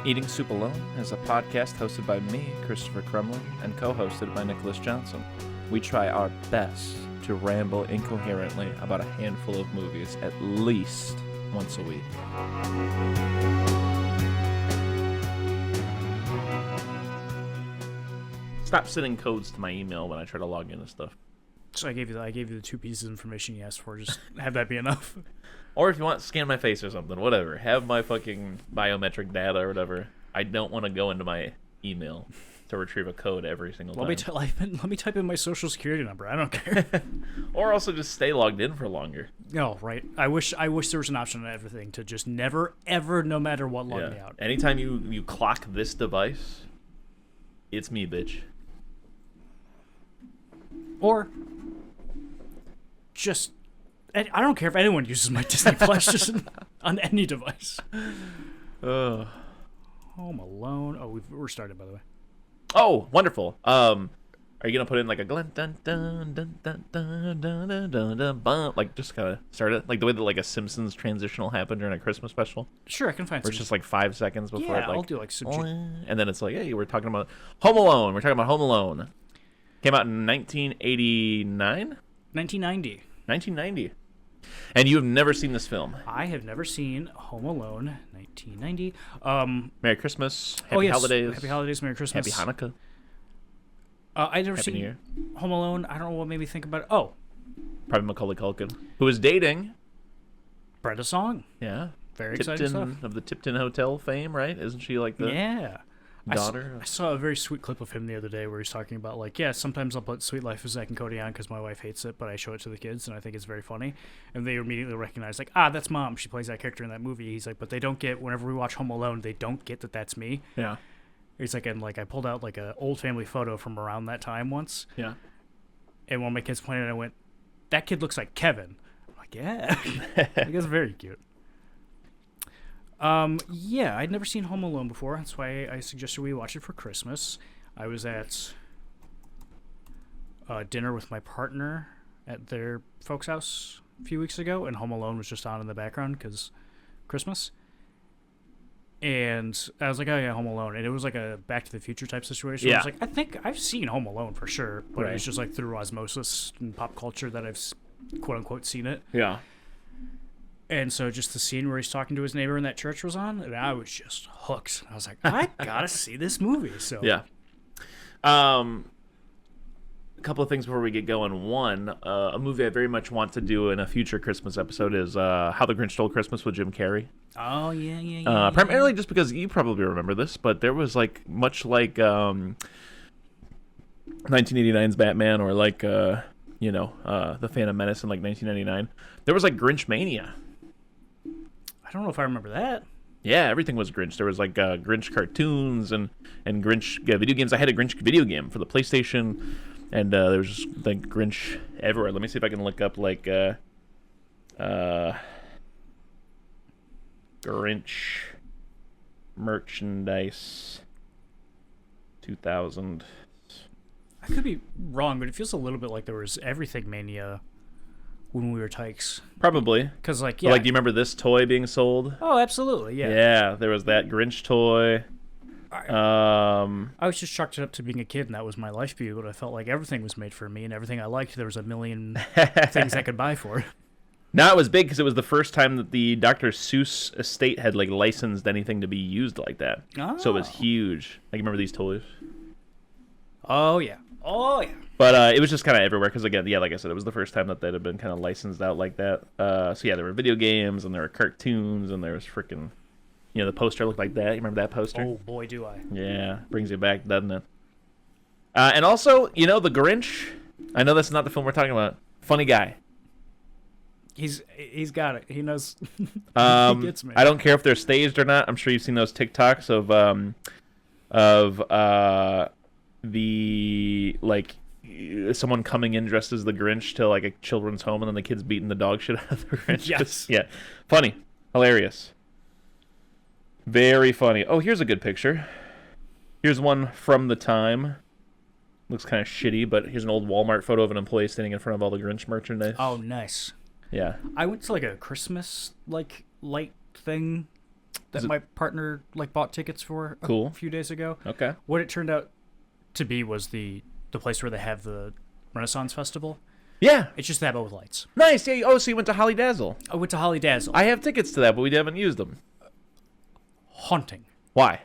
Eating Soup Alone is a podcast hosted by me, Christopher Crumley, and co-hosted by Nicholas Johnson. We try our best to ramble incoherently about a handful of movies at least once a week. Stop sending codes to my email when I try to log into stuff. So I gave you the two pieces of information you asked for. Just have that be enough. Or if you want, scan my face or something. Whatever. Have my fucking biometric data or whatever. I don't want to go into my email to retrieve a code every single time. Let me type in my social security number. I don't care. Or also just stay logged in for longer. No, right. I wish there was an option on everything to just never, ever, no matter what, log me out. Anytime you clock this device, it's me, bitch. Or just, I don't care if anyone uses my Disney Plus just on any device. Home Alone. Oh, we're started, by the way. Oh, wonderful. Are you gonna put in like a dun dun dun dun dun dun dun dun dun dun bum, like just kind of start it like the way that like a Simpsons transitional happened during a Christmas special? Sure, I can find. Where it's just like 5 seconds before. Yeah, I'll do like some. And then it's like, hey, we're talking about Home Alone. We're talking about Home Alone. Came out in 1989. 1990. 1990. And you have never seen this film. I have never seen Home Alone, 1990. Merry Christmas. Happy Holidays. Happy Holidays, Merry Christmas. Happy Hanukkah. I never Happy seen New Year. Home Alone. I don't know what made me think about it. Oh. Probably Macaulay Culkin, who is dating Brenda Song. Yeah. Very exciting stuff. Of the Tipton Hotel fame, right? Isn't she like the daughter? I saw a very sweet clip of him the other day where he's talking about, like, yeah, sometimes I'll put Sweet Life of Zack and Cody on because my wife hates it, but I show it to the kids, and I think it's very funny. And they immediately recognize, like, that's Mom. She plays that character in that movie. He's like, but they don't get, whenever we watch Home Alone, they don't get that that's me. Yeah. He's like, and, like, I pulled out, like, an old family photo from around that time once. Yeah. And when my kids pointed, I went, that kid looks like Kevin. I'm like, yeah. Like, that's very cute. Yeah, I'd never seen Home Alone before. That's why I suggested we watch it for Christmas. I was at dinner with my partner at their folks' house a few weeks ago, and Home Alone was just on in the background because Christmas. And I was like, oh yeah, Home Alone. And it was like a Back to the Future type situation. Yeah. I was like, I think I've seen Home Alone for sure, but Right. it's just like through osmosis and pop culture that I've quote unquote seen it. Yeah. And so just the scene where he's talking to his neighbor in that church was on, and I was just hooked. I was like, I gotta see this movie. So Yeah. A couple of things before we get going. One, a movie I very much want to do in a future Christmas episode is How the Grinch Stole Christmas with Jim Carrey. Oh, yeah. Primarily just because you probably remember this, but there was like, much like 1989's Batman or like, The Phantom Menace in like 1999, there was like Grinch Mania. I don't know if I remember that. Yeah, everything was Grinch. There was like Grinch cartoons and Grinch video games. I had a Grinch video game for the PlayStation, and there was just like Grinch everywhere. Let me see if I can look up like Grinch merchandise 2000. I could be wrong, but it feels a little bit like there was Everything Mania when we were tykes. Probably. Because, like, yeah. Like, do you remember this toy being sold? Oh, absolutely, yeah. Yeah, there was that Grinch toy. I was just chalked it up to being a kid, and that was my life view, but I felt like everything was made for me, and everything I liked, there was a million things I could buy for it. Now it was big because it was the first time that the Dr. Seuss estate had, like, licensed anything to be used like that. Oh. So it was huge. Like, remember these toys? Oh, yeah. Oh, yeah. But it was just kind of everywhere because, again, yeah, like I said, it was the first time that had been kind of licensed out like that. So, yeah, there were video games, and there were cartoons, and there was freaking, the poster looked like that. You remember that poster? Oh, boy, do I. Yeah, brings you back, doesn't it? And also, the Grinch, I know that's not the film we're talking about. Funny guy. He's got it. He knows. He gets me. I don't care if they're staged or not. I'm sure you've seen those TikToks of the, like, someone coming in dressed as the Grinch to like a children's home, and then the kids beating the dog shit out of the Grinch. Yes. Yeah. Funny. Hilarious. Very funny. Oh, here's a good picture. Here's one from the time. Looks kind of shitty, but here's an old Walmart photo of an employee standing in front of all the Grinch merchandise. Oh, nice. Yeah. I went to like a Christmas like light thing that my partner like bought tickets for Cool. a few days ago. Okay. What it turned out to be was the place where they have the Renaissance Festival. Yeah. It's just that, but with lights. Nice. Yeah. Oh, so you went to Holly Dazzle. I went to Holly Dazzle. I have tickets to that, but we haven't used them. Haunting. Why?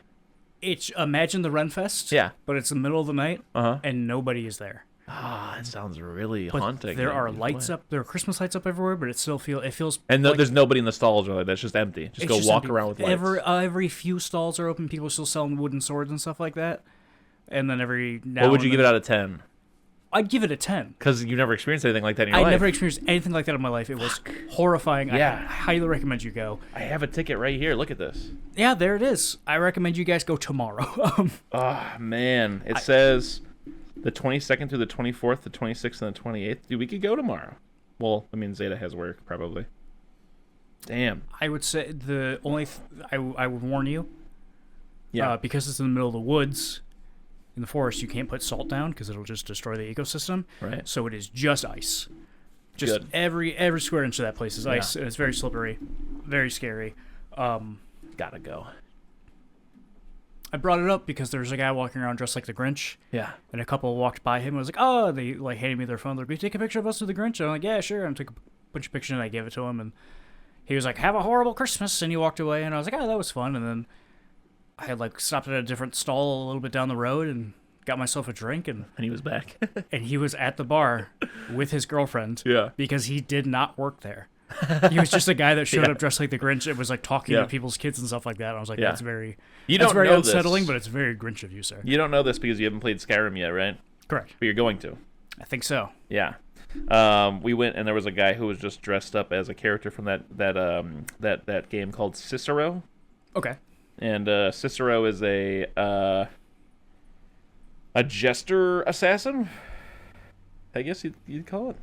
It's imagine the Renfest. Yeah. But it's the middle of the night. Uh-huh. And nobody is there. Ah, it sounds really But haunting. there are lights up. There are Christmas lights up everywhere, but it feels. And like, there's nobody in the stalls really. That's just empty. Just it's go just walk empty. around with lights. Every few stalls are open. People are still selling wooden swords and stuff like that. And then every now. What would you give it out of 10? I'd give it a 10. Because you've never experienced anything like that in your life. I never experienced anything like that in my life. It was horrifying. Yeah. I highly recommend you go. I have a ticket right here. Look at this. Yeah, there it is. I recommend you guys go tomorrow. Oh, man. It says the 22nd through the 24th, the 26th, and the 28th. Dude, we could go tomorrow. Well, I mean, Zeta has work, probably. Damn. I would say the only... I would warn you. Yeah. Because it's in the middle of the woods, in the forest, you can't put salt down because it'll just destroy the ecosystem. Right. So it is just ice. Just Good. every square inch of that place is ice, and it's very slippery, very scary. Gotta go. I brought it up because there's a guy walking around dressed like the Grinch. Yeah. And a couple walked by him and was like, oh, they like handed me their phone. They're like, "Will you take a picture of us with the Grinch?" And I'm like, yeah, sure. And I took a bunch of pictures and I gave it to him. And he was like, have a horrible Christmas. And he walked away. And I was like, oh, that was fun. And then I had like stopped at a different stall a little bit down the road and got myself a drink. And he was back. and he was at the bar with his girlfriend. Yeah. Because he did not work there. He was just a guy that showed up dressed like the Grinch and was like talking to people's kids and stuff like that. And I was like, that's very, that's very unsettling, but it's very Grinch of you, sir. You don't know this because you haven't played Skyrim yet, right? Correct. But you're going to. I think so. Yeah. We went and there was a guy who was just dressed up as a character from that game called Cicero. Okay. And Cicero is a jester assassin, I guess you'd call it.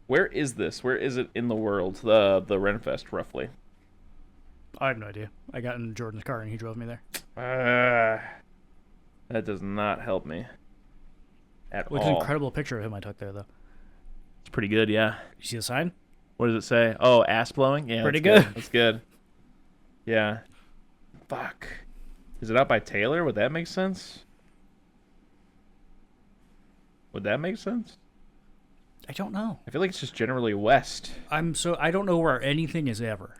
Where is this? Where is it in the world? The Renfest, roughly. I have no idea. I got in Jordan's car and he drove me there. That does not help me at all. Look at an incredible picture of him I took there, though. It's pretty good, yeah. You see the sign? What does it say? Oh, ass blowing? Yeah, pretty that's good. That's good. Yeah. Fuck. Is it out by Taylor? Would that make sense? Would that make sense? I don't know. I feel like it's just generally west. I don't know where anything is ever.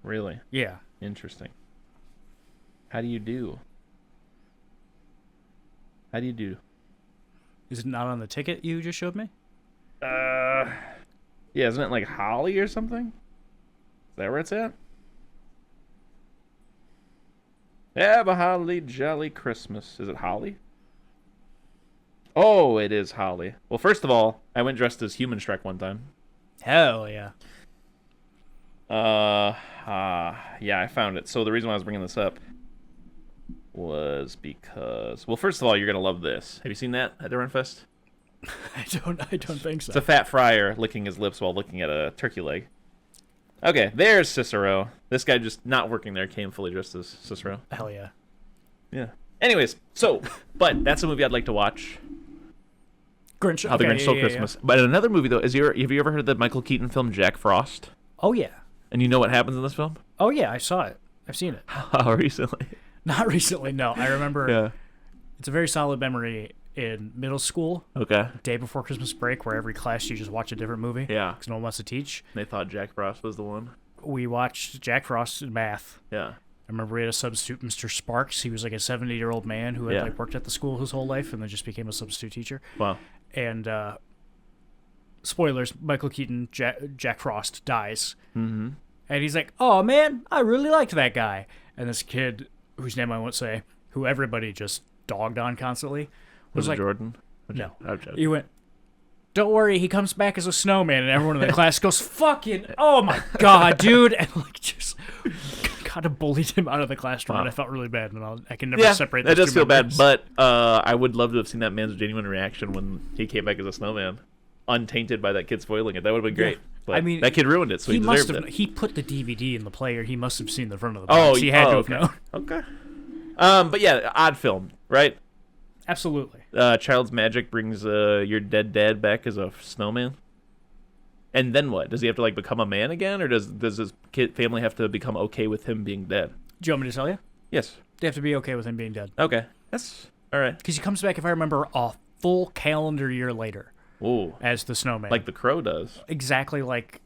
Really? Yeah. Interesting. How do you do? How do you do? Is it not on the ticket you just showed me? Yeah, isn't it like Holly or something? Is that where it's at? Have a holly jolly Christmas. Is it Holly? Oh, it is Holly. Well, first of all, I went dressed as Human Shrek one time. Hell yeah. Yeah, I found it. So the reason why I was bringing this up was because, well, first of all, you're gonna love this. Have you seen that at the Renfest? I don't think so. It's a fat friar licking his lips while looking at a turkey leg. Okay, there's Cicero. This guy just not working there came fully dressed as Cicero. Hell yeah. Yeah. Anyways, but that's a movie I'd like to watch. Grinch. How the Grinch Stole Christmas. But another movie though, have you ever heard of the Michael Keaton film Jack Frost? Oh yeah. And you know what happens in this film? Oh yeah, I saw it. I've seen it. How recently? Not recently, no. I remember. Yeah. It's a very solid memory in middle school. Okay. Day before Christmas break, where every class you just watch a different movie. Yeah. Because no one wants to teach. They thought Jack Frost was the one. We watched Jack Frost in math. Yeah. I remember we had a substitute, Mr. Sparks. He was like a 70-year-old man who had like worked at the school his whole life and then just became a substitute teacher. Wow. And spoilers, Michael Keaton, Jack Frost dies. Mm-hmm. And he's like, oh man, I really liked that guy. And this kid, whose name I won't say, who everybody just dogged on constantly, Was it like, Jordan? No. I'm joking. He went, don't worry, he comes back as a snowman. And everyone in the class goes, fucking, oh my God, dude. And like just kind of bullied him out of the classroom. And I felt really bad. And I can never separate those that does two feel memories. bad. But I would love to have seen that man's genuine reaction when he came back as a snowman, untainted by that kid spoiling it. That would have been great. But I mean, that kid ruined it, so he must deserved have. it. He put the DVD in the player. He must have seen the front of the box. He had to have known. Okay. But yeah, odd film, right? Absolutely. Child's Magic brings your dead dad back as a snowman. And then what? Does he have to like become a man again, or does his family have to become okay with him being dead? Do you want me to tell you? Yes. They have to be okay with him being dead. Okay. That's all right. Because he comes back, if I remember, a full calendar year later. Ooh. As the snowman. Like the Crow does. Exactly like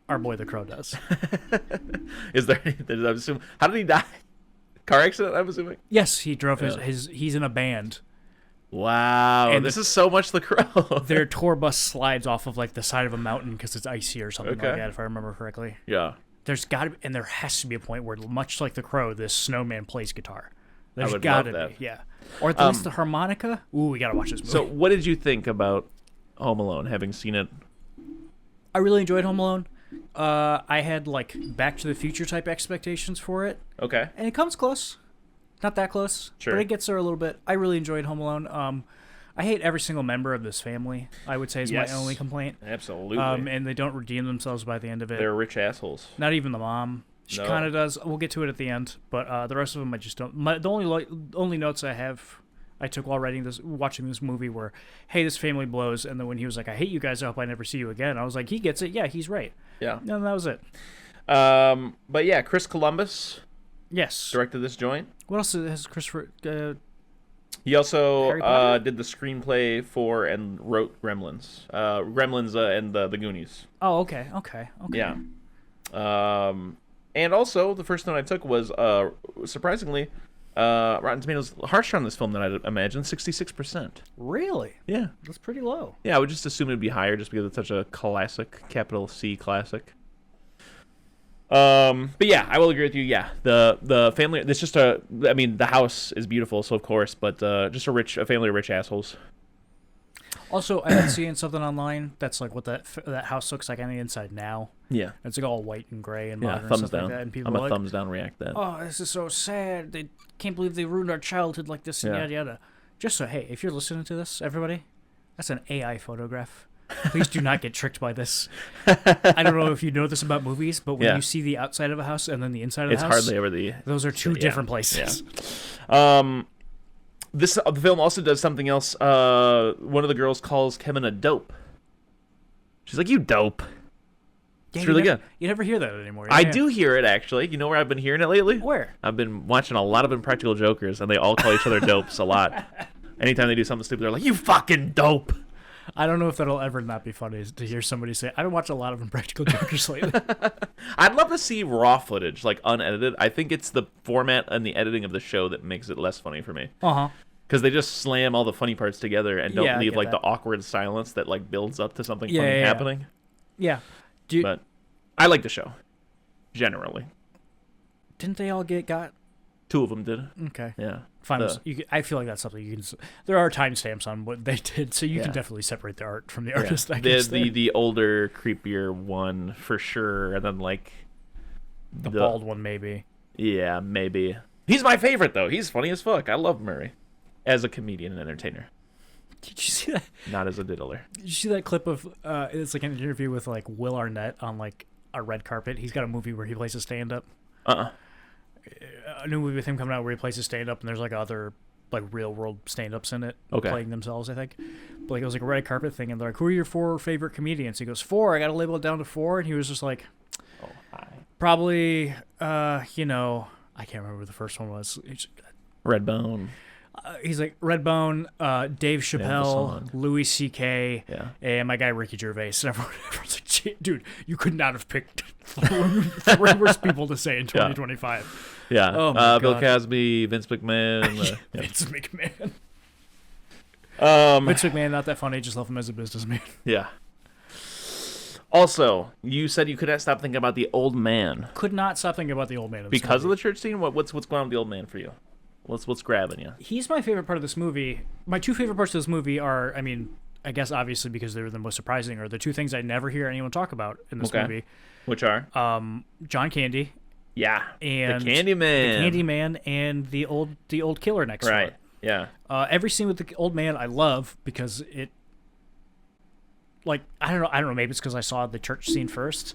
our boy the Crow does. Is there anything, I'm assuming, how did he die? Car accident, I'm assuming? Yes, he drove he's in a band. Wow. And this is so much the Crow. Their tour bus slides off of like the side of a mountain because it's icy or something like that, if I remember correctly. Yeah. There's got to be, and there has to be a point where, much like the Crow, this snowman plays guitar. There's I would got love to that. be, yeah. Or at least the harmonica. Ooh, we got to watch this movie. So what did you think about Home Alone, having seen it? I really enjoyed Home Alone. I had like Back to the Future type expectations for it. Okay. And it comes close. Not that close. Sure. But it gets there a little bit. I really enjoyed Home Alone. I hate every single member of this family, I would say, is my only complaint. Absolutely. And they don't redeem themselves by the end of it. They're rich assholes. Not even the mom. She kind of does. We'll get to it at the end. But the rest of them, I just don't. The only notes I took while watching this movie were, hey, this family blows. And then when he was like, I hate you guys, I hope I never see you again. I was like, he gets it. Yeah, he's right. Yeah. And that was it. But yeah, Chris Columbus. Yes. Directed this joint. What else has Christopher... He also did the screenplay for and wrote Gremlins. Gremlins and the Goonies. Oh, okay. Yeah. And also, the first note I took was, surprisingly, Rotten Tomatoes harsher on this film than I'd imagine, 66%. Really? Yeah. That's pretty low. Yeah, I would just assume it'd be higher just because it's such a classic, capital C classic. But yeah, I will agree with you. Yeah, the family. It's just the house is beautiful, so of course, but just a family of rich assholes. Also, I've been seeing something online that's like what that house looks like on the inside now. Yeah, it's like all white and gray and modern thumbs and stuff down. like that. And people I'm a are like, thumbs down react that. Oh, this is so sad. They can't believe they ruined our childhood like this and yada yada. Just so, hey, if you're listening to this, everybody, that's an AI photograph. Please do not get tricked by this. I don't know if you know this about movies, but when you see the outside of a house and then the inside of the house, it's hardly ever those are two different places. Yeah. The film also does something else. One of the girls calls Kevin a dope. She's like, "You dope." Yeah, it's really good. You never hear that anymore. I do hear it, actually. You know where I've been hearing it lately? Where? I've been watching a lot of Impractical Jokers, and they all call each other dopes a lot. Anytime they do something stupid, they're like, "You fucking dope." I don't know if that'll ever not be funny to hear somebody say, I've been watching a lot of Impractical Jokers lately. I'd love to see raw footage, like unedited. I think it's the format and the editing of the show that makes it less funny for me. Uh-huh. Because they just slam all the funny parts together and don't leave like that. the awkward silence that like builds up to something funny happening. Yeah. But I like the show, generally. Didn't they all got? Two of them did. Okay. Yeah. Fine. I feel like that's something you can. There are timestamps on what they did, so you can definitely separate the art from the artist. I guess the older, creepier one for sure, and then like the bald one maybe. Yeah, maybe. He's my favorite though. He's funny as fuck. I love Murray as a comedian and entertainer. Did you see that? Not as a diddler. Did you see that clip of? It's like an interview with like Will Arnett on like a red carpet. He's got a movie where he plays a stand-up. A new movie with him coming out where he plays a stand-up, and there's like other like real world stand-ups in it playing themselves, I think. But like it was like a red carpet thing, and they're like, "Who are your 4 favorite comedians?" He goes, 4. I got to label it down to 4, and he was just like, "Oh, hi." Probably, I can't remember who the first one was. Redbone. He's like Redbone, Dave Chappelle, Louis C.K., and my guy Ricky Gervais. And everyone's like, dude, you could not have picked 3 worst people to say in 2025. Yeah. Oh my Bill God. Cosby, Vince McMahon. Vince McMahon. Vince McMahon, not that funny. Just love him as a businessman. Yeah. Also, you said you couldn't stop thinking about the old man. Could not stop thinking about the old man. Because of the church scene? What's going on with the old man for you? What's grabbing you? He's my favorite part of this movie. My 2 favorite parts of this movie are, I guess obviously because they were the most surprising, are the 2 things I never hear anyone talk about in this movie. Which are? John Candy. Yeah. And the Candyman. And the old killer next door. Right. Yeah. Every scene with the old man I love because it, like, I don't know, maybe it's because I saw the church scene first.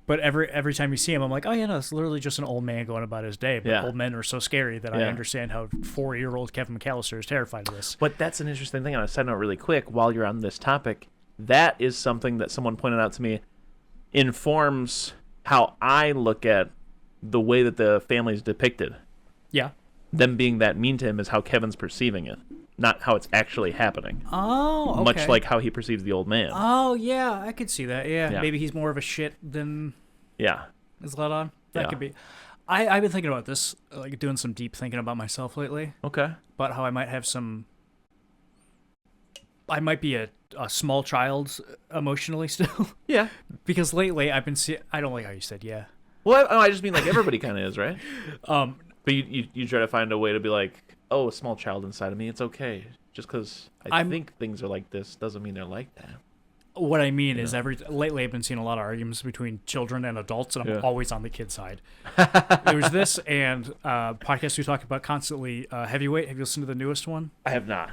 But every time you see him, I'm like, oh, yeah, no, it's literally just an old man going about his day. But old men are so scary that I understand how 4-year-old Kevin McAllister is terrified of this. But that's an interesting thing. On a side note really quick, while you're on this topic, that is something that someone pointed out to me informs how I look at the way that the family is depicted. Yeah. Them being that mean to him is how Kevin's perceiving it, not how it's actually happening. Oh, okay. Much like how he perceives the old man. Oh, yeah, I could see that. Yeah, Yeah. maybe he's more of a shit than Yeah. is let on. That Yeah. could be. I've been thinking about this, like doing some deep thinking about myself lately. Okay. About how I might have some. I might be a small child emotionally still. Yeah. Because lately I've been seeing. I don't like how you said yeah. Well, I just mean like everybody kind of is, right? Um, But you try to find a way to be like, oh, a small child inside of me, it's okay. Just because I think things are like this doesn't mean they're like that. What I mean is lately I've been seeing a lot of arguments between children and adults, and I'm always on the kid side. There was this and podcast we talk about constantly, Heavyweight. Have you listened to the newest one? I have not.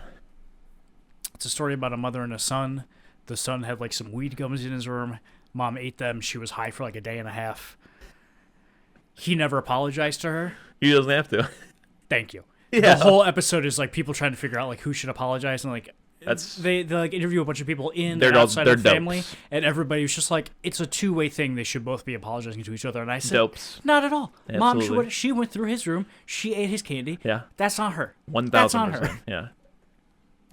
It's a story about a mother and a son. The son had like some weed gums in his room. Mom ate them. She was high for like a day and a half. He never apologized to her. He doesn't have to. Thank you. Yeah. The whole episode is like people trying to figure out like who should apologize, and like they like interview a bunch of people in and outside of the family, and everybody was just like, it's a two-way thing. They should both be apologizing to each other. And I said, Dopes. not at all. Absolutely. Mom, she went through his room. She ate his candy. Yeah. That's not her. 1,000%. That's on her. Yeah.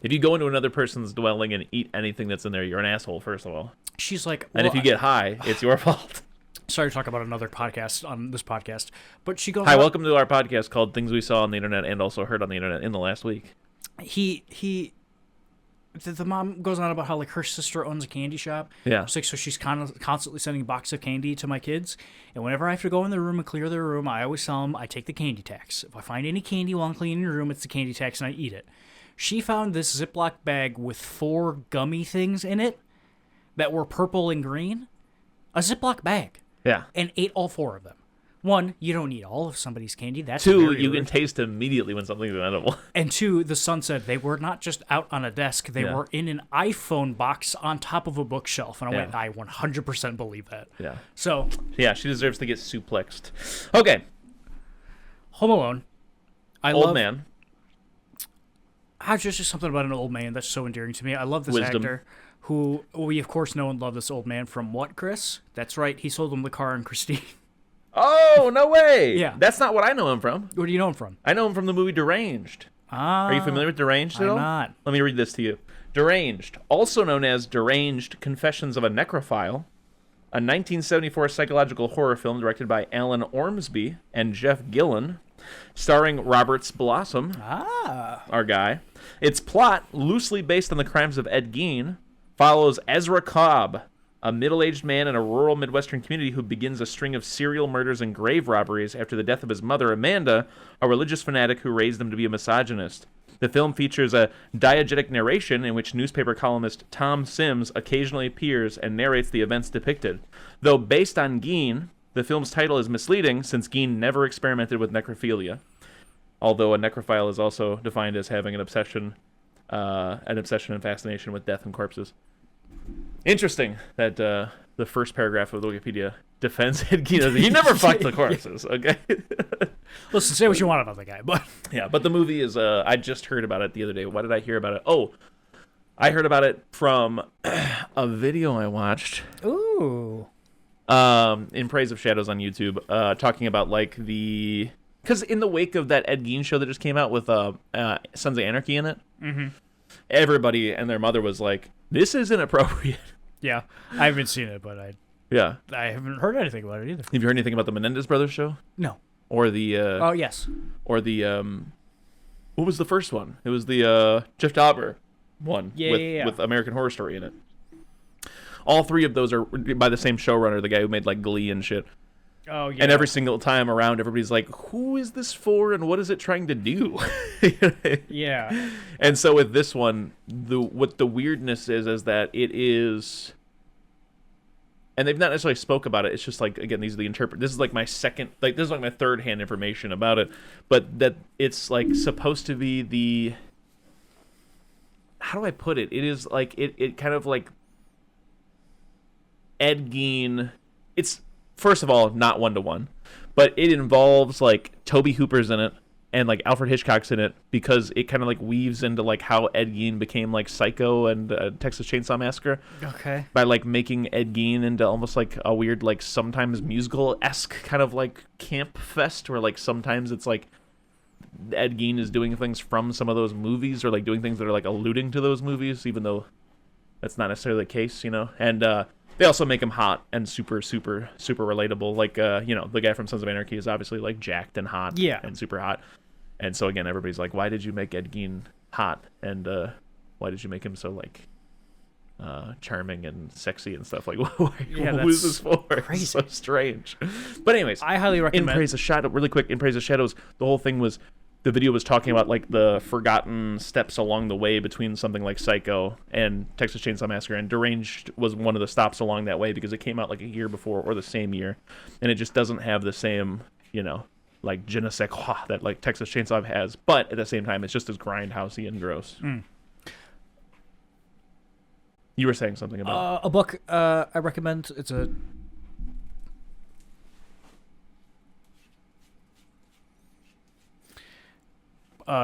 If you go into another person's dwelling and eat anything that's in there, you're an asshole, first of all. She's like, And if you get high, it's your fault. Sorry to talk about another podcast on this podcast, but she goes, Hi, welcome to our podcast called Things We Saw on the Internet and Also Heard on the Internet in the Last Week. The mom goes on about how like her sister owns a candy shop. Yeah. It's like, so she's constantly sending a box of candy to my kids, and whenever I have to go in their room and clear their room, I always tell them I take the candy tax. If I find any candy while I'm cleaning your room, it's the candy tax, and I eat it. She found this Ziploc bag with 4 gummy things in it that were purple and green. A Ziploc bag. Yeah. And ate all 4 of them. 1, you don't eat all of somebody's candy. That's 2, very you rude. can taste immediately when something's edible. And 2, the son said they were not just out on a desk. They were in an iPhone box on top of a bookshelf. And I went, I 100% believe that. Yeah. So. Yeah, she deserves to get suplexed. Okay. Home Alone. Old man. There's just something about an old man that's so endearing to me. I love this Wisdom. actor who we, of course, know and love this old man from what, Chris? That's right. He sold him the car in Christine. Oh, no way. Yeah. That's not what I know him from. Where do you know him from? I know him from the movie Deranged. Are you familiar with Deranged at all? I'm not. Let me read this to you. Deranged, also known as Deranged Confessions of a Necrophile, a 1974 psychological horror film directed by Alan Ormsby and Jeff Gillen, starring Roberts Blossom, our guy. Its plot, loosely based on the crimes of Ed Gein, follows Ezra Cobb, a middle-aged man in a rural Midwestern community who begins a string of serial murders and grave robberies after the death of his mother, Amanda, a religious fanatic who raised him to be a misogynist. The film features a diegetic narration in which newspaper columnist Tom Sims occasionally appears and narrates the events depicted. Though based on Gein, the film's title is misleading since Gein never experimented with necrophilia, although a necrophile is also defined as having an obsession and fascination with death and corpses. Interesting that the first paragraph of the Wikipedia defends Ed Gein. He never fucked the corpses, okay? Listen, say what you want about the guy, but Yeah, but the movie is, I just heard about it the other day. Why did I hear about it? Oh, I heard about it from a video I watched. ooh, In Praise of Shadows on YouTube, talking about like the... Because in the wake of that Ed Gein show that just came out with Sons of Anarchy in it, everybody and their mother was like, this is inappropriate. yeah, I haven't seen it, but I haven't heard anything about it either. Have you heard anything about the Menendez Brothers show? No. Or the... Oh yes. Or the... what was the first one? It was the Jeff Dauber one with American Horror Story in it. All 3 of those are by the same showrunner, the guy who made like Glee and shit. Oh yeah. And every single time around, everybody's like, who is this for and what is it trying to do? Yeah. And so with this one, what the weirdness is that it is... And they've not necessarily spoke about it. It's just like, again, these are the this is like my second, like this is like my third-hand information about it. But that it's like supposed to be the... How do I put it? It is like, it kind of like... Ed Gein... It's... First of all, not 1-to-1, but it involves like Toby Hooper's in it, and like Alfred Hitchcock's in it because it kind of like weaves into like how Ed Gein became like Psycho and Texas Chainsaw Massacre. Okay. By like making Ed Gein into almost like a weird like sometimes musical-esque kind of like camp fest where like sometimes it's like Ed Gein is doing things from some of those movies or like doing things that are like alluding to those movies, even though that's not necessarily the case, you know. And they also make him hot and super relatable. Like you know, the guy from Sons of Anarchy is obviously like jacked and hot, and super hot. And so again, everybody's like, why did you make Ed Gein hot? And why did you make him so like charming and sexy and stuff? Like, what was this for? Crazy. It's so strange. But anyways, I highly recommend. In Praise of Shadow, really quick. In Praise of Shadows, the whole thing was the video was talking about like the forgotten steps along the way between something like Psycho and Texas Chainsaw Massacre, and Deranged was one of the stops along that way because it came out like a year before or the same year, and it just doesn't have the same, you know, like je ne sais quoi that like Texas Chainsaw has, but at the same time it's just as grindhousey and gross. You were saying something about a book I recommend. It's a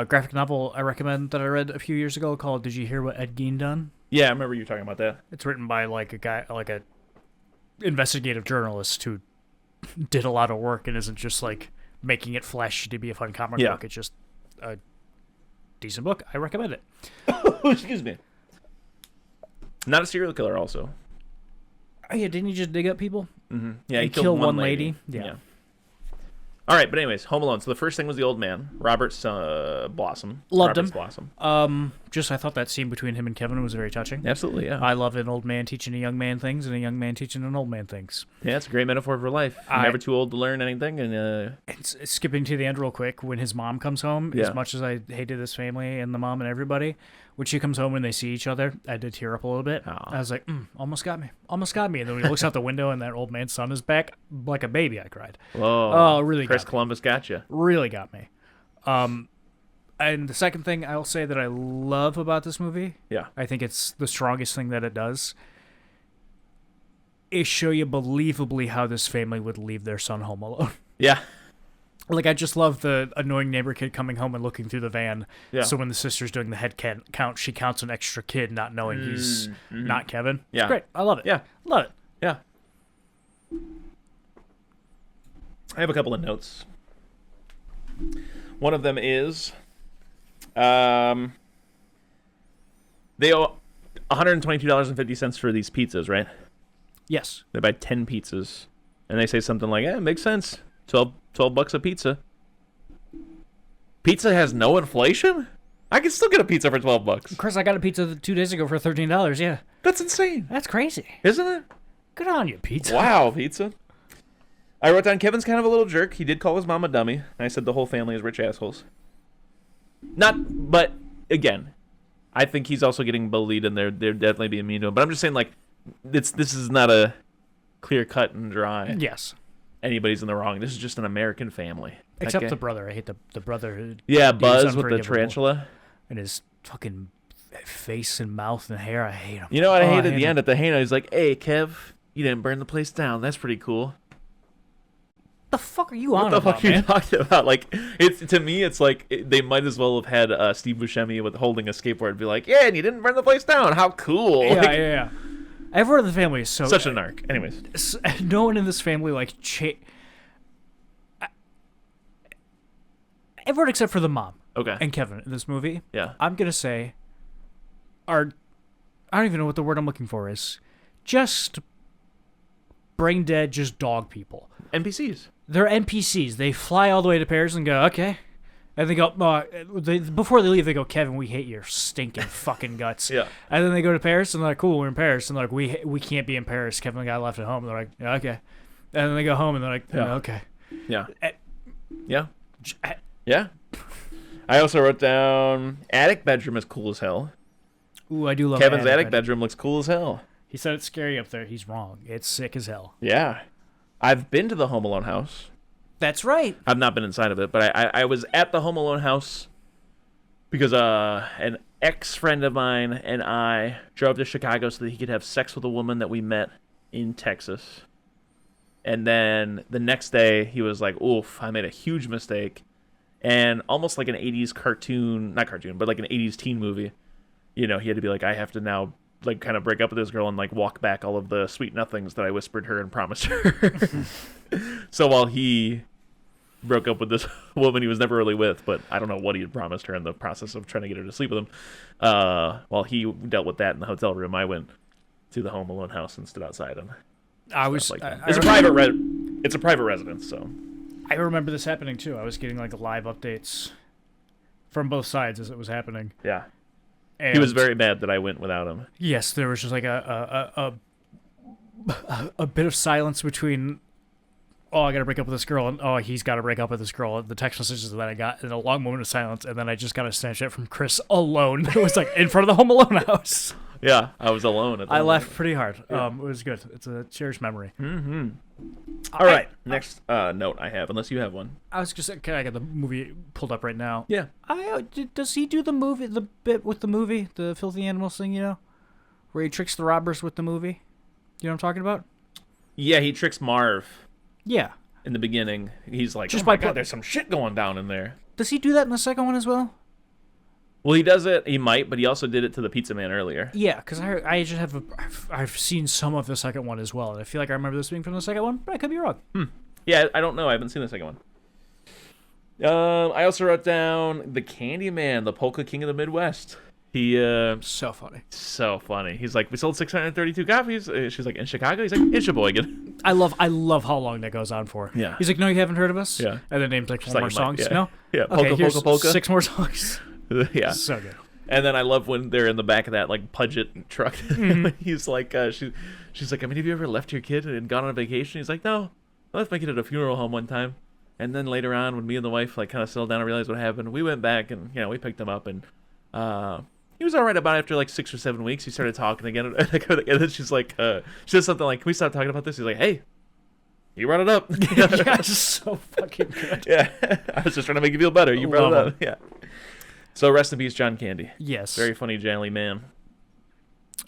graphic novel I recommend that I read a few years ago called "Did You Hear What Ed Gein Done?" Yeah, I remember you talking about that. It's written by like a guy, like a investigative journalist who did a lot of work and isn't just like making it flashy to be a fun comic book. It's just a decent book. I recommend it. Excuse me. Not a serial killer, also. Oh yeah, didn't he just dig up people? Mm-hmm. Yeah, he killed killed one lady. Yeah. All right, but anyways, Home Alone. So the first thing was the old man, Robert Blossom. Loved Robert's him. Blossom. Just I thought that scene between him and Kevin was very touching. Absolutely, yeah. I love an old man teaching a young man things and a young man teaching an old man things. Yeah, it's a great metaphor for life. You're never too old to learn anything. And it's skipping to the end real quick, when his mom comes home, as much as I hated this family and the mom and everybody, when she comes home and they see each other, I did tear up a little bit. I was like, almost got me. Almost got me. And then when he looks out the window and that old man's son is back, like a baby, I cried. Whoa. Oh, really Chris got Columbus got you. Really got me. And the second thing I'll say that I love about this movie, I think it's the strongest thing that it does, is show you believably how this family would leave their son home alone. Yeah. Like, I just love the annoying neighbor kid coming home and looking through the van. Yeah. So when the sister's doing the head count, she counts an extra kid, not knowing he's not Kevin. Yeah. It's great. I love it. Yeah. Love it. Yeah. I have a couple of notes. One of them is they owe $122.50 for these pizzas, right? Yes. They buy 10 pizzas, and they say something like, it makes sense. 12 bucks a pizza. Pizza has no inflation? I can still get a pizza for 12 bucks. Chris, I got a pizza 2 days ago for $13, yeah. That's insane. That's crazy. Isn't it? Good on you, pizza. Wow, pizza. I wrote down Kevin's kind of a little jerk. He did call his mom a dummy. And I said the whole family is rich assholes. But again, I think he's also getting bullied and they're definitely being mean to him. But I'm just saying, like, this is not a clear cut and dry. Yes. Anybody's in the wrong. This is just an American family. Except the brother. I hate the brother. Who Buzz with the tarantula. And his fucking face and mouth and hair. I hate him. You know what I hate at the end? At the hangout, he's like, hey, Kev, you didn't burn the place down. That's pretty cool. The fuck are you on about, man? What the fuck are you talking about? Like, it's to me, it's like they might as well have had Steve Buscemi with holding a skateboard and be like, yeah, and you didn't burn the place down. How cool. Yeah, like, yeah. Everyone in the family is such a narc. Anyways. No one in this family, like, everyone except for the mom. Okay. And Kevin in this movie. Yeah. I'm going to say I don't even know what the word I'm looking for is. Just brain dead, just dog people. NPCs. They're NPCs. They fly all the way to Paris and go, okay. And they go, before they leave, they go, Kevin, we hate your stinking fucking guts. Yeah. And then they go to Paris and they're like, cool, we're in Paris. And they're like, we can't be in Paris. Kevin got left at home. And they're like, yeah, okay. And then they go home and they're like, yeah, okay. Yeah. Yeah. Yeah. I also wrote down attic bedroom is cool as hell. Ooh, I do love Kevin's attic bedroom looks cool as hell. He said it's scary up there. He's wrong. It's sick as hell. Yeah. I've been to the Home Alone house. That's right. I've not been inside of it, but I was at the Home Alone house because an ex-friend of mine and I drove to Chicago so that he could have sex with a woman that we met in Texas. And then the next day, he was like, oof, I made a huge mistake. And almost like an 80s cartoon, not cartoon, but like an 80s teen movie. You know, he had to be like, I have to now like kind of break up with this girl and like walk back all of the sweet nothings that I whispered her and promised her. So while he broke up with this woman he was never really with, but I don't know what he had promised her in the process of trying to get her to sleep with him. While he dealt with that in the hotel room, I went to the Home Alone house and stood outside and it's a private residence, so I remember this happening too. I was getting like live updates from both sides as it was happening. yeah. And He was very mad that I went without him. yes, there was just like a bit of silence between, oh, I got to break up with this girl, and oh, he's got to break up with this girl. The text messages that I got, and a long moment of silence, and then I just got a Snapchat from Chris alone. It was like in front of the Home Alone house. Yeah, I was alone. At the I moment. laughed pretty hard. Yeah. It was good. It's a cherished memory. Mm-hmm. All right, next note I have, unless you have one. I was just okay. I got the movie pulled up right now. Yeah. Does he do the movie, the bit with the movie, the filthy animals thing? You know, where he tricks the robbers with the movie. You know what I'm talking about? Yeah, he tricks Marv Yeah. in the beginning. He's like, Just oh my by God, there's some shit going down in there. Does he do that in the second one as well? Well, he does it. He might, but he also did it to the pizza man earlier. Yeah, because I just I've seen some of the second one as well, and I feel like I remember this being from the second one, but I could be wrong. Yeah, I don't know. I haven't seen the second one. I also wrote down the Candyman, the Polka King of the Midwest. He So funny. so funny. He's like, we sold 632 copies. She's like, in Chicago. He's like, in Sheboygan. I love how long that goes on for. Yeah. He's like, no, you haven't heard of us. Yeah. And then names like Just four like more you might- songs. yeah. No. Yeah, Okay, polka, here's polka, polka. 6 more songs. Yeah. So good. And then I love when they're in the back of that like Pudget truck. He's like, she's like, I mean, have you ever left your kid and gone on vacation? He's like, no, I left my kid at a funeral home one time. And then later on, when me and the wife like kind of settled down and realized what happened, we went back and we picked him up and he was all right about after like 6 or 7 weeks. He started talking again, and then she's like, she says something like, "Can we stop talking about this?" He's like, "Hey, you brought it up." Yeah, it's so fucking good. Yeah, I was just trying to make you feel better. You brought Love it up. Yeah. So rest in peace, John Candy. Yes. Very funny, jolly man.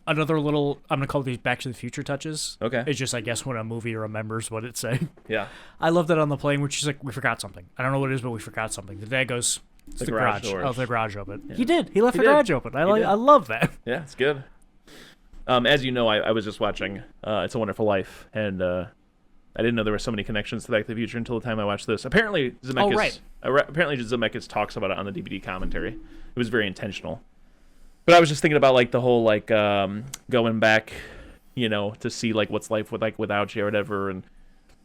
Another little, I'm gonna call these Back to the Future touches. Okay. It's just, I guess, when a movie remembers what it's saying. Yeah. I love that on the plane where she's like, we forgot something. I don't know what it is, but we forgot something. The dad goes, it's the garage. doors. Oh, the garage open. Yeah. He did. He left He the did. garage open. He I did. love that. Yeah, it's good. As you know, I was just watching It's a Wonderful Life, and I didn't know there were so many connections to Back to the Future until the time I watched this. Apparently, Zemeckis. right. Apparently, Zemeckis talks about it on the DVD commentary. It was very intentional. But I was just thinking about like the whole like going back, to see like what's life with like without you or whatever,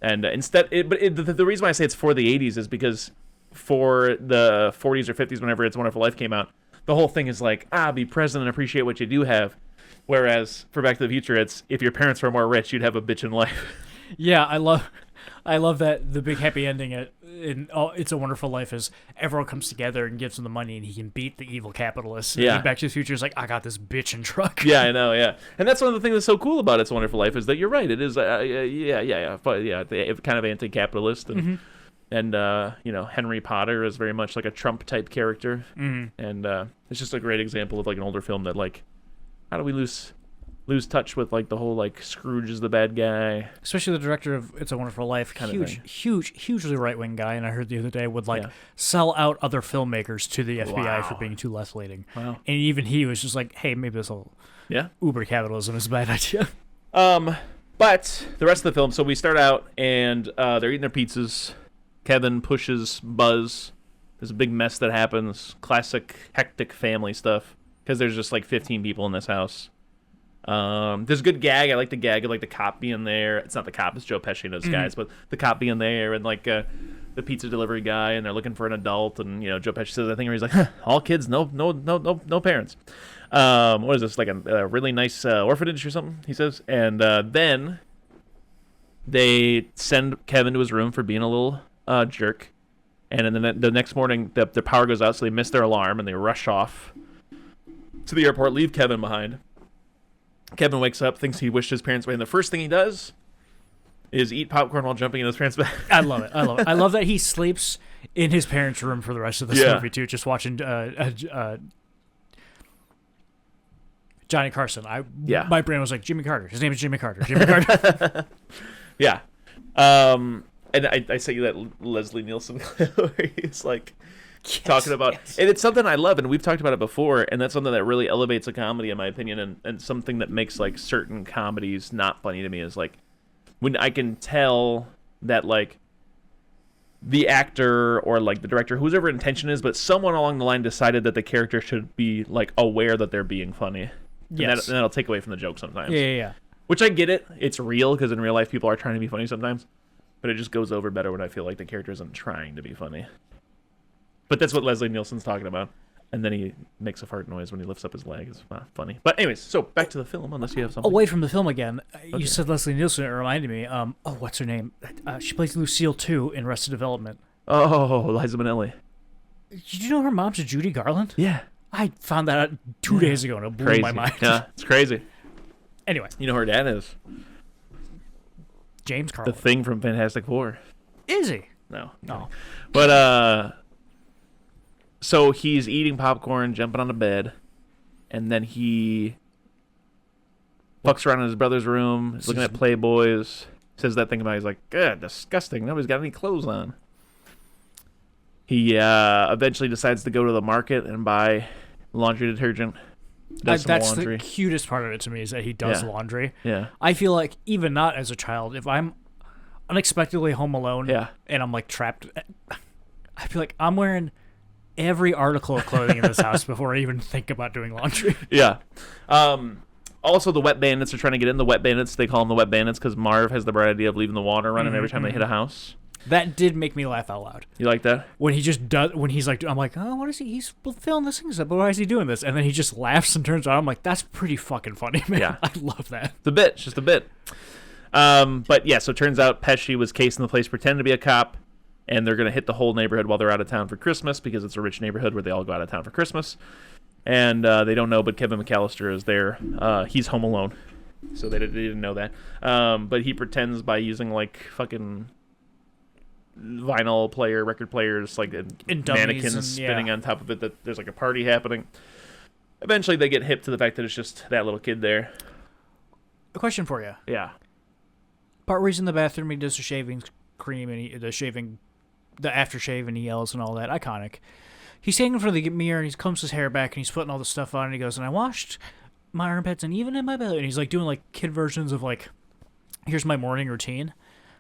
and instead, the reason why I say it's for the 80s is because for the 40s or 50s, whenever It's a Wonderful Life came out, the whole thing is like be present and appreciate what you do have. Whereas for Back to the Future, it's if your parents were more rich, you'd have a bitchin' life. Yeah, I love that the big happy ending in It's a Wonderful Life is everyone comes together and gives him the money and he can beat the evil capitalists. And Yeah. Back to the Future is like, I got this bitchin' truck. Yeah, I know. Yeah, and that's one of the things that's so cool about It's a Wonderful Life is that you're right. It is, kind of anti-capitalist, and Henry Potter is very much like a Trump type character, and it's just a great example of like an older film that like, how do we lose touch with like the whole like Scrooge is the bad guy. Especially the director of It's a Wonderful Life, Kind of hugely right-wing guy, and I heard the other day would like Yeah. sell out other filmmakers to the FBI for Wow. being too left-leaning. Wow. And even he was just like, hey, maybe this whole Yeah. uber capitalism is a bad idea. But the rest of the film, so we start out and they're eating their pizzas. Kevin pushes Buzz. There's a big mess that happens. Classic hectic family stuff because there's just like 15 people in this house. There's a good gag. I like the gag of like the cop being there. It's not the cop, it's Joe Pesci and those guys, but the cop being there and like the pizza delivery guy, and they're looking for an adult, and Joe Pesci says that thing where he's like, huh, all kids, no parents. What is this, like a really nice orphanage or something? He says, and then they send Kevin to his room for being a little jerk, and then the next morning the power goes out, so they miss their alarm and they rush off to the airport, leave Kevin behind. Kevin wakes up, thinks he wished his parents away, and the first thing he does is eat popcorn while jumping in his parents' bed. I love it. I love that he sleeps in his parents' room for the rest of this movie too, just watching Johnny Carson. My brain was like, Jimmy Carter. His name is Jimmy Carter. Jimmy Carter. Yeah. And I sent you that Leslie Nielsen clip where he's like talking about, and it's something I love, and we've talked about it before, and that's something that really elevates a comedy, in my opinion, and something that makes like certain comedies not funny to me is like when I can tell that like the actor or like the director, whoever intention is, but someone along the line decided that the character should be like aware that they're being funny. Yes. And that'll take away from the joke sometimes. Yeah. Which I get it. It's real, because in real life people are trying to be funny sometimes. But it just goes over better when I feel like the character isn't trying to be funny. But that's what Leslie Nielsen's talking about. And then he makes a fart noise when he lifts up his leg. It's not funny. But anyways, so back to the film, unless you have something. Away from the film again. Okay. You said Leslie Nielsen. It reminded me. What's her name? She plays Lucille, too, in Arrested Development. Oh, Liza Minnelli. Did you know her mom's Judy Garland? Yeah. I found that out 2 days ago, and it blew Crazy. my mind. Yeah, it's crazy. Anyway. You know who her dad is? James Carlin. The Thing from Fantastic Four. Is he? No. Oh. But, so he's eating popcorn, jumping on the bed, and then he fucks around in his brother's room, he's looking at Playboys, says that thing about, he's like, "Good, disgusting, nobody's got any clothes on." He eventually decides to go to the market and buy laundry detergent. Does some That's laundry. the cutest part of it to me, is that he does laundry. Yeah. I feel like, even not as a child, if I'm unexpectedly home alone and I'm like trapped, I feel like I'm wearing every article of clothing in this house before I even think about doing laundry. Yeah. Also, the Wet Bandits are trying to get in. The Wet Bandits, they call them the Wet Bandits because Marv has the bright idea of leaving the water running every time they hit a house. That did make me laugh out loud. You like that? When he just does, when he's like, I'm like, oh, what is he? He's filling this thing, but why is he doing this? And then he just laughs and turns around. I'm like, that's pretty fucking funny, man. Yeah. I love that. It's a bit, just a bit. But yeah, so it turns out Pesci was casing the place, pretending to be a cop, and they're going to hit the whole neighborhood while they're out of town for Christmas because it's a rich neighborhood where they all go out of town for Christmas. And they don't know, but Kevin McAllister is there. He's home alone, so they didn't know that. But he pretends by using like fucking vinyl record players, like mannequins spinning on top of it, that there's like a party happening. Eventually they get hip to the fact that it's just that little kid there. A question for you. Yeah. Part where he's in the bathroom, he does the shaving cream and the aftershave, and he yells and all that. Iconic. He's standing in front of the mirror and he combs his hair back and he's putting all the stuff on and he goes, and I washed my armpits and even in my belly, and he's like doing like kid versions of like, here's my morning routine.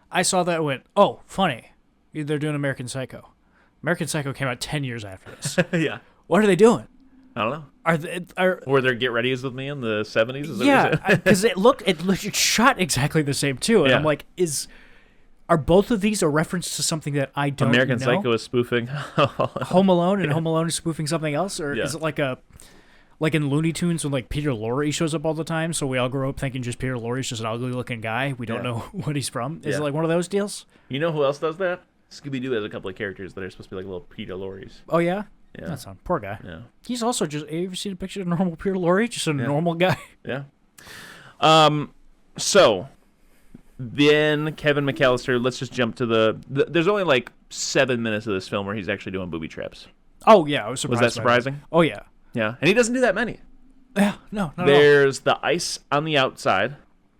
I saw that and went, oh, funny. They're doing American Psycho. American Psycho came out 10 years after this. Yeah. What are they doing? I don't know. Were there Get Ready's with me in the 70s? Yeah, because it shot exactly the same too, and I'm like, are both of these a reference to something that I don't know? American Psycho is spoofing Home Alone, and Home Alone is spoofing something else, or is it like in Looney Tunes when like Peter Lorre shows up all the time, so we all grow up thinking just Peter Lorre's just an ugly looking guy. We don't know what he's from. Is it like one of those deals? You know who else does that? Scooby-Doo has a couple of characters that are supposed to be like little Peter Lorres. Oh yeah. Yeah. That's not poor guy. Yeah. He's also just. Have you ever seen a picture of normal Peter Lorre? Just a normal guy. Yeah. So then Kevin McAllister. Let's just jump to there's only like 7 minutes of this film where he's actually doing booby traps. Oh yeah, I was surprised. Was that surprising? Oh yeah. Yeah, and he doesn't do that many. Yeah, no, not There's the ice on the outside.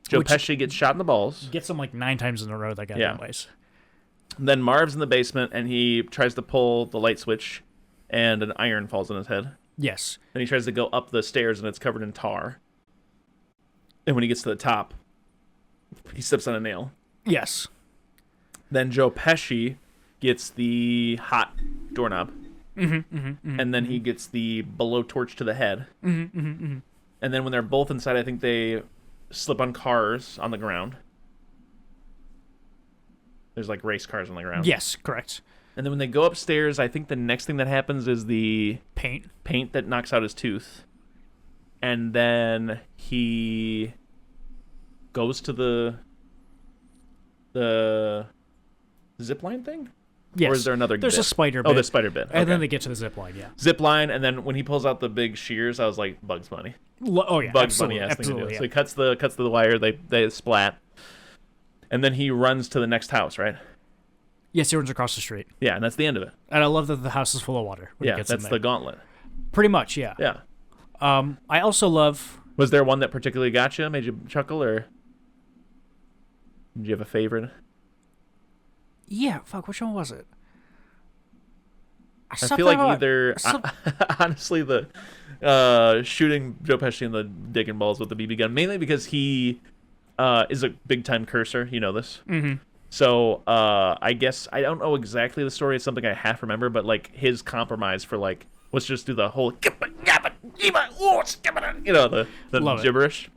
Joe Pesci gets shot in the balls. Gets him like 9 times in a row. That guy anyways. Then Marv's in the basement, and he tries to pull the light switch, and an iron falls on his head. Yes. Then he tries to go up the stairs, and it's covered in tar. And when he gets to the top, he steps on a nail. Yes. Then Joe Pesci gets the hot doorknob. And then he gets the blowtorch to the head. And then when they're both inside, I think they slip on cars on the ground. There's like race cars on the ground. Yes, correct. And then when they go upstairs, I think the next thing that happens is the paint that knocks out his tooth. And then he goes to the zip line thing? Yes. Or is there another There's bit? a spider bit. Oh, the spider bit. And then they get to the zip line, Zip line, and then when he pulls out the big shears, I was like, Bugs Bunny. Oh, yeah. Bugs Bunny-ass thing to do. So he cuts the wire, they splat. And then he runs to the next house, right? Yes, he runs across the street. Yeah, and that's the end of it. And I love that the house is full of water. Yeah, that's the gauntlet. Pretty much, yeah. Yeah. I also love... Was there one that particularly got you, made you chuckle, or did you have a favorite? Yeah, fuck, which one was it? I feel like either, honestly, the shooting Joe Pesci in the dick and balls with the BB gun, mainly because he is a big-time cursor. You know this. Mm-hmm. So I guess I don't know exactly the story. It's something I half remember, but like his compromise for like, let's just do the whole, you know, the gibberish.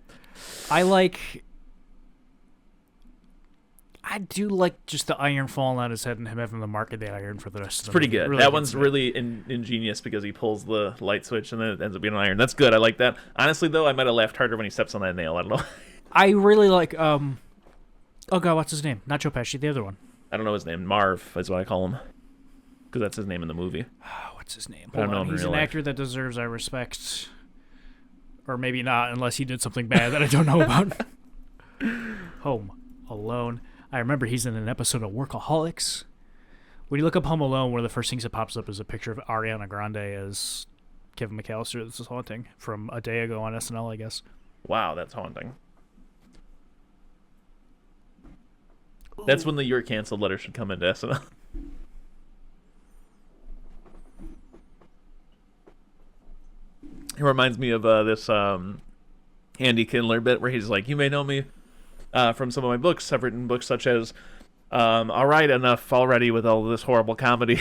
I do like just the iron falling on his head and him having to market the iron for the rest of the movie. It's pretty good. Really that one's really ingenious because he pulls the light switch and then it ends up being an iron. That's good. I like that. Honestly, though, I might have laughed harder when he steps on that nail. I don't know. I really like, oh god, what's his name? Not Joe Pesci, the other one. I don't know his name. Marv is what I call him. Because that's his name in the movie. What's his name? I don't know him in He's real an life. actor that deserves our respect. Or maybe not, unless he did something bad that I don't know about. Home Alone. I remember he's in an episode of Workaholics. When you look up Home Alone, one of the first things that pops up is a picture of Ariana Grande as Kevin McAllister. This is haunting from a day ago on SNL, I guess. Wow, that's haunting. That's when the "you're canceled" letter should come into SNL. It reminds me of this Andy Kindler bit where he's like, "You may know me from some of my books. I've written books such as All Right, Enough Already with all this horrible comedy."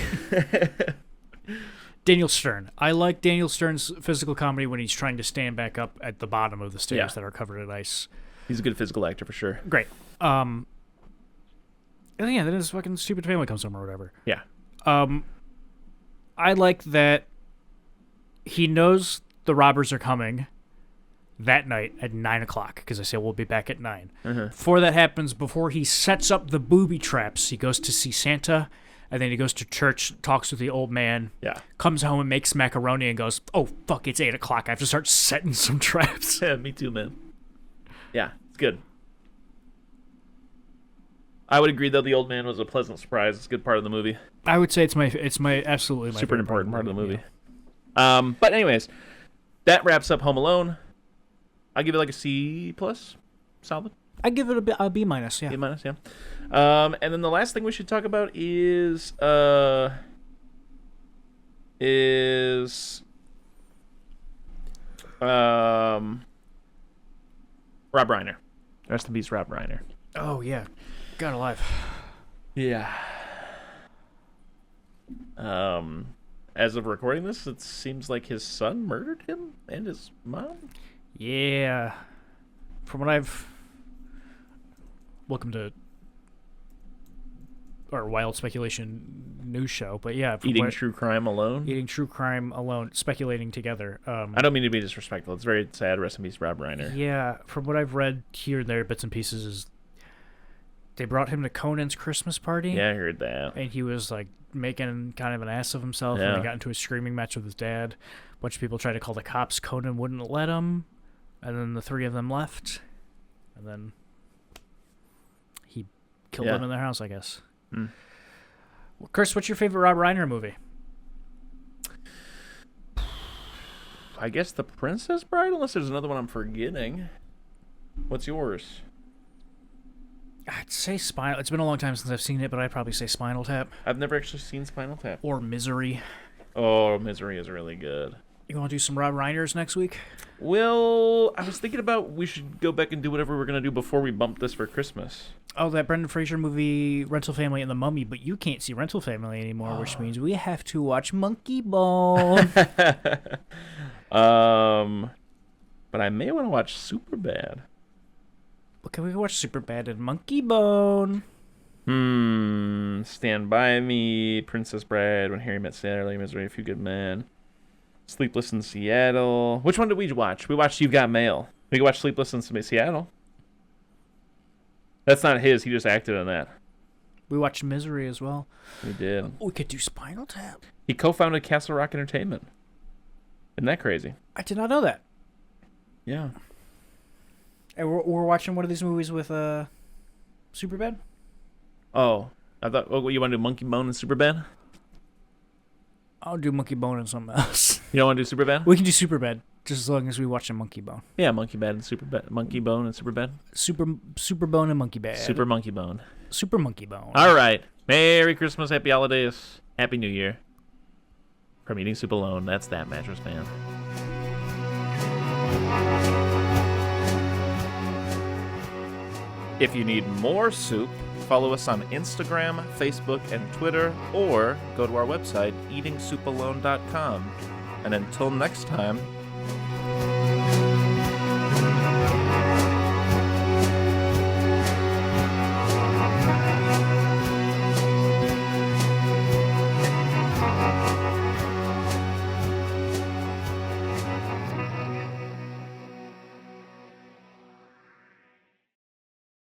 Daniel Stern. I like Daniel Stern's physical comedy when he's trying to stand back up at the bottom of the stairs that are covered in ice. He's a good physical actor for sure. Great. And yeah, then his fucking stupid family comes home or whatever. Yeah. I like that he knows the robbers are coming that night at 9 o'clock, because I say we'll be back at 9. Mm-hmm. Before that happens, before he sets up the booby traps, he goes to see Santa, and then he goes to church, talks with the old man, comes home and makes macaroni and goes, oh, fuck, it's 8 o'clock. I have to start setting some traps. Yeah, me too, man. Yeah, it's good. I would agree, though, the old man was a pleasant surprise. It's a good part of the movie. I would say it's my absolutely my super important part of the movie. Yeah. But anyways, that wraps up Home Alone. I'll give it like a C+. Solid. I give it a B minus, yeah. B minus, yeah. And then the last thing we should talk about is Rob Reiner. Rest in peace, Rob Reiner. Oh, yeah. God alive. Yeah. As of recording this, it seems like his son murdered him and his mom. Yeah. From what I've... Welcome to our Wild Speculation news show, but yeah. Eating true crime alone? Eating true crime alone, speculating together. I don't mean to be disrespectful. It's very sad. Rest in peace, Rob Reiner. Yeah, from what I've read here and there, bits and pieces, is they brought him to Conan's Christmas party. Yeah, I heard that. And he was like making kind of an ass of himself, and he got into a screaming match with his dad. A bunch of people tried to call the cops. Conan wouldn't let him, and then the three of them left, and then he killed them in their house, I guess. Mm. Well, Chris, what's your favorite Rob Reiner movie? I guess The Princess Bride, unless there's another one I'm forgetting. What's yours? I'd say Spinal. It's been a long time since I've seen it, but I'd probably say Spinal Tap. I've never actually seen Spinal Tap. Or Misery. Oh, Misery is really good. You want to do some Rob Reiners next week? Well, I was thinking about we should go back and do whatever we're going to do before we bump this for Christmas. Oh, that Brendan Fraser movie, Rental Family and the Mummy, but you can't see Rental Family anymore, which means we have to watch Monkey Bone. But I may want to watch Superbad. Okay, we can watch Superbad and Monkey Bone. Stand By Me, Princess Bride, When Harry Met Sally, Misery, A Few Good Men, Sleepless in Seattle. Which one did we watch? We watched You've Got Mail. We could watch Sleepless in Seattle. That's not his. He just acted in that. We watched Misery as well. We did. We could do Spinal Tap. He co-founded Castle Rock Entertainment. Isn't that crazy? I did not know that. Yeah. And we're watching one of these movies with Superbad? Oh. I thought, you want to do Monkey Bone and Superbad? I'll do Monkey Bone and something else. You don't want to do Superbad? We can do Superbad, just as long as we watch a Monkey Bone. Yeah, Monkey Bone and Superbad. Monkey Bone and Superbad. Super Bone and Monkey Bad. Super Monkey Bone. Super Monkey Bone. All right. Merry Christmas, Happy Holidays, Happy New Year. From Eating Soup Alone, that's that, Mattress Man. If you need more soup, follow us on Instagram, Facebook, and Twitter, or go to our website, eatingsoupalone.com. And until next time,